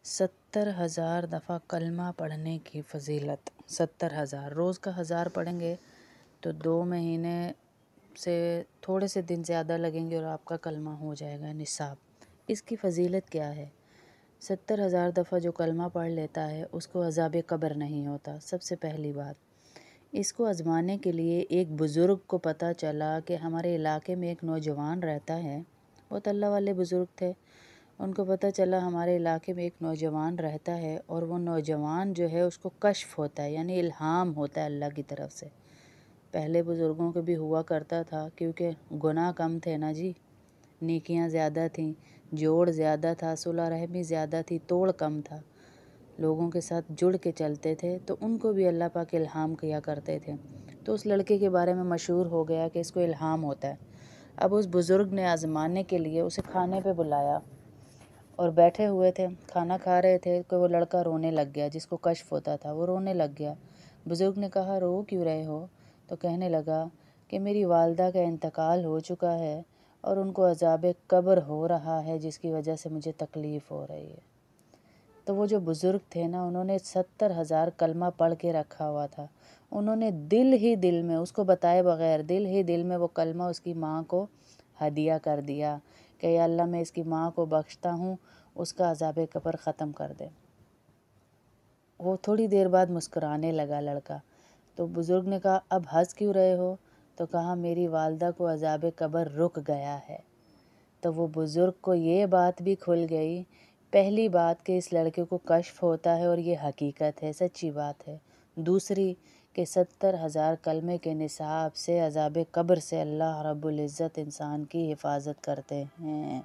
70,000 دفعہ کلمہ پڑھنے کی فضیلت۔ 70,000 روز کا 1000 پڑھیں گے تو 2 مہینے سے تھوڑے سے دن زیادہ لگیں گے اور آپ کا کلمہ ہو جائے گا نصاب۔ اس کی فضیلت کیا ہے؟ 70,000 دفعہ جو کلمہ پڑھ لیتا ہے اس کو عذاب قبر نہیں ہوتا۔ سب سے پہلی بات، اس کو آزمانے کے لیے ایک بزرگ کو پتہ چلا کہ ہمارے علاقے میں ایک نوجوان رہتا ہے، بہت اللہ والے بزرگ تھے۔ ان کو پتہ چلا ہمارے علاقے میں ایک نوجوان رہتا ہے اور وہ نوجوان جو ہے اس کو کشف ہوتا ہے، یعنی الہام ہوتا ہے اللہ کی طرف سے۔ پہلے بزرگوں کے بھی ہوا کرتا تھا کیونکہ گناہ کم تھے نا جی، نیکیاں زیادہ تھیں، جوڑ زیادہ تھا، صلح رحمی زیادہ تھی، توڑ کم تھا، لوگوں کے ساتھ جڑ کے چلتے تھے، تو ان کو بھی اللہ پاک الہام کیا کرتے تھے۔ تو اس لڑکے کے بارے میں مشہور ہو گیا کہ اس کو الہام ہوتا ہے۔ اب اس بزرگ نے آزمانے کے لیے اسے کھانے پہ بلایا اور بیٹھے ہوئے تھے، کھانا کھا رہے تھے کہ وہ لڑکا رونے لگ گیا جس کو کشف ہوتا تھا، وہ رونے لگ گیا۔ بزرگ نے کہا رو کیوں رہے ہو؟ تو کہنے لگا کہ میری والدہ کا انتقال ہو چکا ہے اور ان کو عذاب قبر ہو رہا ہے جس کی وجہ سے مجھے تکلیف ہو رہی ہے۔ تو وہ جو بزرگ تھے نا، انہوں نے 70,000 کلمہ پڑھ کے رکھا ہوا تھا۔ انہوں نے دل ہی دل میں، اس کو بتائے بغیر دل ہی دل میں وہ کلمہ اس کی ماں کو ہدیہ کر دیا کہ یا اللہ میں اس کی ماں کو بخشتا ہوں، اس کا عذاب قبر ختم کر دے۔ وہ تھوڑی دیر بعد مسکرانے لگا لڑکا۔ تو بزرگ نے کہا اب ہنس کیوں رہے ہو؟ تو کہا میری والدہ کو عذاب قبر رک گیا ہے۔ تو وہ بزرگ کو یہ بات بھی کھل گئی، پہلی بات کہ اس لڑکے کو کشف ہوتا ہے اور یہ حقیقت ہے، سچی بات ہے۔ دوسری کہ 70,000 کلمے کے نصاب سے عذاب قبر سے اللہ رب العزت انسان کی حفاظت کرتے ہیں۔